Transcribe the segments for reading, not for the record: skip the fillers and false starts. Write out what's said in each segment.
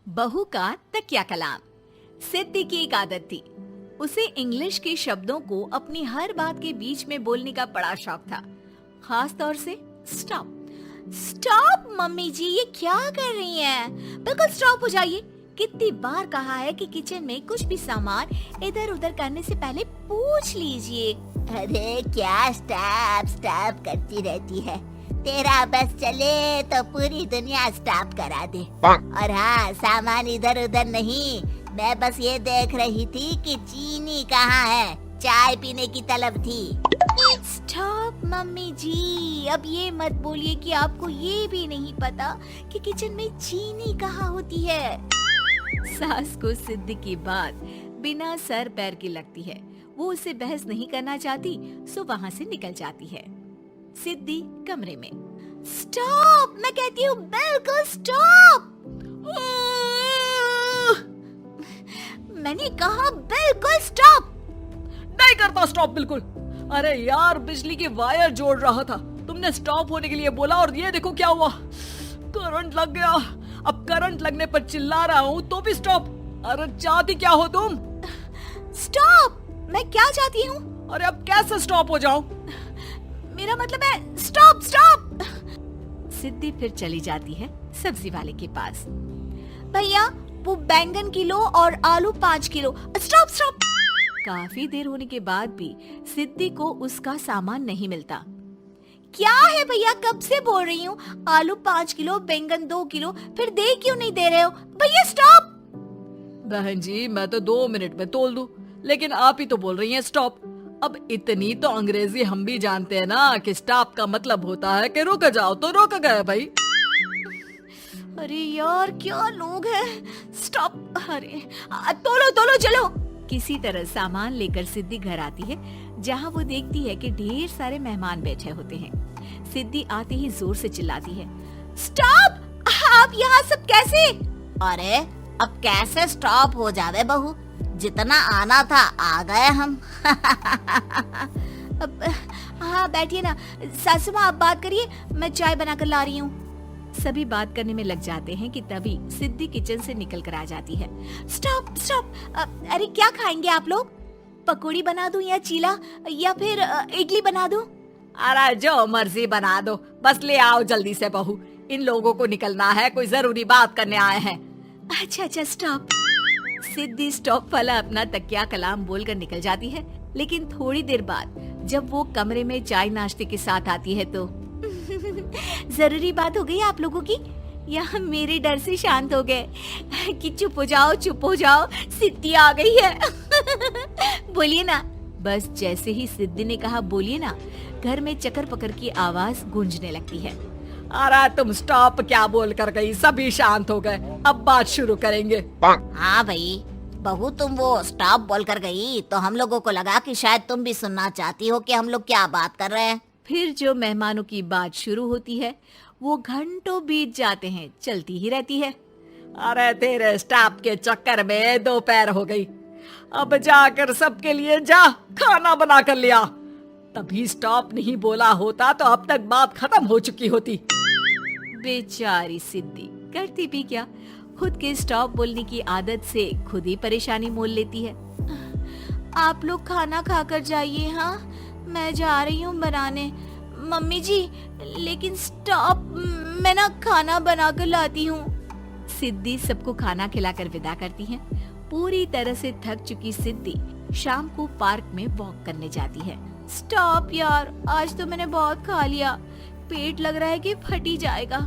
बहू का तकिया कलाम। सिद्धि की एक आदत थी, उसे इंग्लिश के शब्दों को अपनी हर बात के बीच में बोलने का बड़ा शौक था, खास तौर से स्टॉप। स्टॉप मम्मी जी, ये क्या कर रही हैं? बिल्कुल स्टॉप हो जाइए। कितनी बार कहा है कि किचन में कुछ भी सामान इधर उधर करने से पहले पूछ लीजिए। अरे क्या स्टॉप स्टॉप करती रहती है, तेरा बस चले तो पूरी दुनिया स्टॉप करा दे। और हाँ, सामान इधर उधर नहीं, मैं बस ये देख रही थी कि चीनी कहाँ है, चाय पीने की तलब थी। स्टॉप मम्मी जी, अब ये मत बोलिए कि आपको ये भी नहीं पता कि किचन में चीनी कहाँ होती है। सास को सिद्धि की बात बिना सर पैर की लगती है। वो उससे बहस नहीं करना चाहती, सो वहाँ से निकल जाती है। सिद्धि कमरे में। स्टॉप, मैं कहती हूँ बिल्कुल स्टॉप। मैंने कहा बिल्कुल स्टॉप। नहीं करता स्टॉप बिल्कुल। अरे यार, बिजली की वायर जोड़ रहा था, तुमने स्टॉप होने के लिए बोला और ये देखो क्या हुआ, करंट लग गया। अब करंट लगने पर चिल्ला रहा हूँ तो भी स्टॉप। अरे चाहती क्या हो तुम? स्टॉप, मैं क्या चाहती हूँ? अरे अब कैसे स्टॉप हो जाऊं? मेरा मतलब है स्टॉप स्टॉप। सिद्धि फिर चली जाती है सब्जी वाले के पास। भैया, वो बैंगन किलो और आलू 5 किलो। Stop stop. काफी देर होने के बाद भी सिद्धि को उसका सामान नहीं मिलता। क्या है भैया, कब से बोल रही हूँ, आलू 5 किलो, बैंगन 2 किलो, फिर दे क्यों नहीं दे रहे हो? भैया स्टॉप। बहन जी, मैं तो 2 मिनट में तोल दूं, लेकिन आप ही तो बोल रही हैं स्टॉप। अब इतनी तो अंग्रेजी हम भी जानते हैं ना कि स्टॉप का मतलब होता है कि रुक जाओ, तो रुक गए भाई। अरे यार, क्या लोग हैं। स्टॉप। अरे तोलो तोलो चलो। किसी तरह सामान लेकर सिद्धि घर आती है, जहाँ वो देखती है कि ढेर सारे मेहमान बैठे होते हैं। सिद्धि आते ही जोर से चिल्लाती है, स्टॉप! आप यहाँ सब कैसे? अरे अब कैसे स्टॉप हो जावे बहू, जितना आना था आ गए हम। अब हाँ बैठिए ना। सासू माँ, आप बात करिए, मैं चाय बनाकर ला रही हूँ। सभी बात करने में लग जाते हैं कि तभी सिद्धि किचन से निकल कर आ जाती है। Stop stop. अरे क्या खाएंगे आप लोग? पकौड़ी बना दूं या चीला या फिर इडली बना दूं? अरे जो मर्जी बना दो, बस ले आओ जल्दी से बहू, इन लोगों को निकलना है, कोई जरूरी बात करने आए हैं। अच्छा अच्छा स्टॉप। सिद्धि स्टॉप वाला अपना तकिया कलाम बोलकर निकल जाती है, लेकिन थोड़ी देर बाद जब वो कमरे में चाय नाश्ते के साथ आती है तो जरूरी बात हो गई आप लोगों की, या मेरे डर से शांत हो गए कि चुप हो जाओ, सिद्धि आ गई है। बोलिए ना। बस जैसे ही सिद्धि ने कहा बोलिए ना, घर में चकर पकर की आवाज गूंजने लगती है। अरे तुम स्टॉप क्या बोल कर गई, सभी शांत हो गए, अब बात शुरू करेंगे। हाँ भाई बहू, तुम वो स्टॉप बोल कर गई तो हम लोगों को लगा कि शायद तुम भी सुनना चाहती हो कि हम लोग क्या बात कर रहे हैं। फिर जो मेहमानों की बात शुरू होती है वो घंटों बीत जाते हैं, चलती ही रहती है। अरे तेरे स्टॉप के चक्कर में दोपहर हो गई, अब जाकर सबके लिए जा खाना बना कर लिया। तभी स्टॉप नहीं बोला होता तो अब तक बात खत्म हो चुकी होती। बेचारी सिद्धि करती भी क्या, खुद के स्टॉप बोलने की आदत से खुद ही परेशानी मोल लेती है। आप लोग खाना खाकर जाइए, हाँ मैं जा रही हूँ बनाने। मम्मी जी लेकिन स्टॉप, मैं ना खाना बना कर लाती हूँ। सिद्धि सबको खाना खिलाकर विदा करती है। पूरी तरह से थक चुकी सिद्धि शाम को पार्क में वॉक करने जाती है। स्टॉप यार, आज तो मैंने बहुत खा लिया, पेट लग रहा है कि फट ही जाएगा।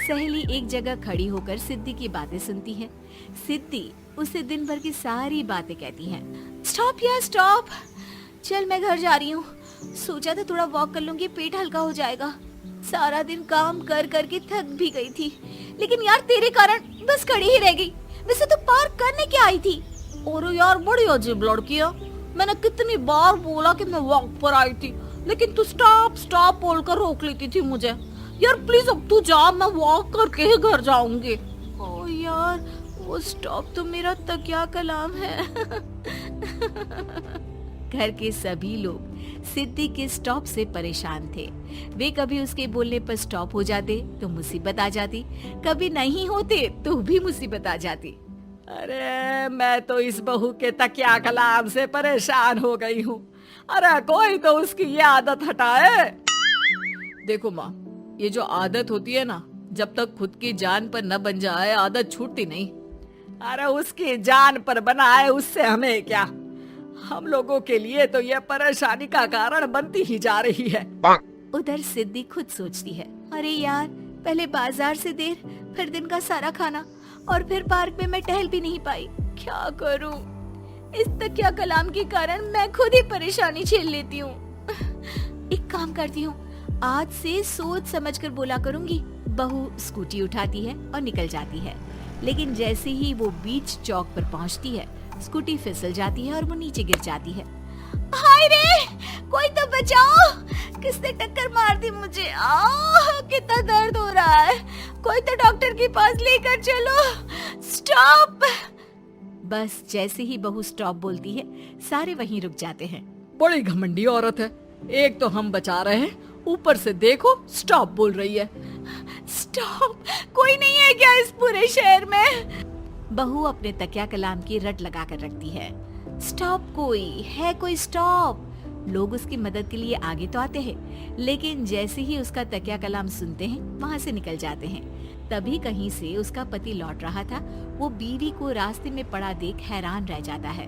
सहेली एक जगह खड़ी होकर सिद्धि की बातें सुनती है। सिद्धि उसे दिन भर की सारी बातें कहती है। स्टॉप यार स्टॉप, चल मैं घर जा रही हूँ, सोचा था थोड़ा वॉक कर लूंगी, पेट हल्का हो जाएगा। सारा दिन काम कर कर के थक भी गई थी, लेकिन यार तेरे कारण बस खड़ी ही रह गई। वैसे तो पार्क करने क्या आई थी? और यार बड़ी अजीब लड़की है, मैंने कितनी बार बोला कि मैं वॉक पर आई थी, लेकिन तू स्टॉप स्टॉप बोलकर रोक लेती थी मुझे। यार प्लीज अब तू जा, मैं वॉक करके ही घर जाऊंगी। ओ यार, वो स्टॉप तो मेरा तकिया कलाम है। घर के सभी लोग सिद्धि के स्टॉप से परेशान थे। वे कभी उसके बोलने पर स्टॉप हो जाते तो मुसीबत आ जाती, कभी नहीं होते तो भी मुसीबत आ जाती। अरे मैं तो इस बहू के तकिया कलाम से परेशान हो गई हूँ। अरे कोई तो उसकी ये आदत हटाए। देखो माँ, ये जो आदत होती है ना, जब तक खुद की जान पर न बन जाए आदत छूटती नहीं। अरे उसकी जान पर बनाए उससे हमें क्या, हम लोगों के लिए तो ये परेशानी का कारण बनती ही जा रही है। उधर सिद्धि खुद सोचती है, अरे यार, पहले बाजार से देर, फिर दिन का सारा खाना, और फिर पार्क में मैं टहल भी नहीं पाई। क्या करूं? इस तकिया कलाम के कारण मैं खुद ही परेशानी झेल लेती हूँ। एक काम करती हूँ, आज से सोच समझकर बोला करूंगी। बहू स्कूटी उठाती है और निकल जाती है, लेकिन जैसे ही वो बीच चौक पर पहुंचती है, स्कूटी फिसल जाती है और वो नीचे गिर जाती है। हाय रे, कोई तो बचाओ, किसने टक्कर मार दी मुझे? कितना दर्द हो रहा है, कोई तो डॉक्टर के पास लेकर चलो। स्टॉप। बस जैसे ही बहू स्टॉप बोलती है, सारे वहीं रुक जाते हैं। बड़ी घमंडी औरत है, एक तो हम बचा रहे हैं, ऊपर से देखो स्टॉप बोल रही है। स्टॉप? कोई नहीं है क्या इस पूरे शहर में? बहू अपने तकिया कलाम की रट लगा कर रखती है। स्टॉप, कोई है? कोई स्टॉप? लोग उसकी मदद के लिए आगे तो आते हैं, लेकिन जैसे ही उसका तकिया कलाम सुनते हैं, वहाँ से निकल जाते हैं। तभी कहीं से उसका पति लौट रहा था। वो बीवी को रास्ते में पड़ा देख हैरान रह जाता है।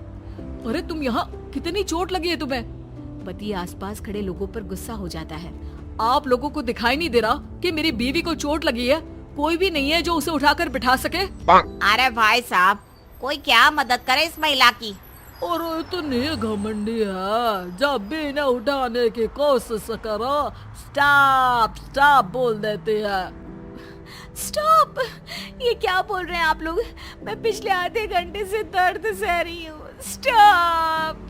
अरे तुम यहाँ, कितनी चोट लगी है तुम्हें? पति आसपास खड़े लोगों पर गुस्सा हो जाता है। आप लोगों को दिखाई नहीं दे रहा कि मेरी बीवी को चोट लगी है? कोई भी नहीं है जो उसे उठाकर बिठा सके? अरे भाई साहब, कोई क्या मदद करे इस महिला की? और इतनी घमंडी है, जब भी न उठाने की कोशिश करो स्टॉप स्टॉप बोल देती है। स्टॉप? ये क्या बोल रहे हैं आप लोग? मैं पिछले आधे घंटे से दर्द सह रही हूँ। स्टॉप।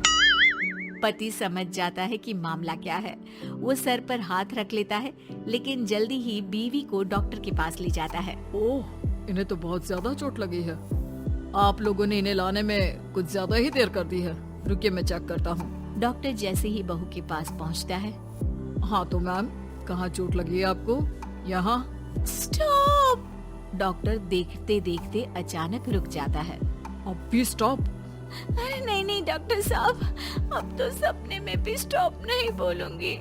पति समझ जाता है कि मामला क्या है। वो सर पर हाथ रख लेता है, लेकिन जल्दी ही बीवी को डॉक्टर के पास ले जाता है। ओह, इन्हें तो बहुत ज्यादा चोट लगी है। आप लोगों ने इन्हें लाने में कुछ ज्यादा ही देर कर दी है। रुकिए, मैं चेक करता हूँ। डॉक्टर जैसे ही बहू के पास पहुँचता है। हाँ तो मैम, कहाँ चोट लगी है आपको? यहाँ। स्टॉप। डॉक्टर देखते देखते अचानक रुक जाता है। अब भी स्टॉप? अरे नहीं नहीं डॉक्टर साहब, अब तो सपने में भी स्टॉप नहीं बोलूंगी।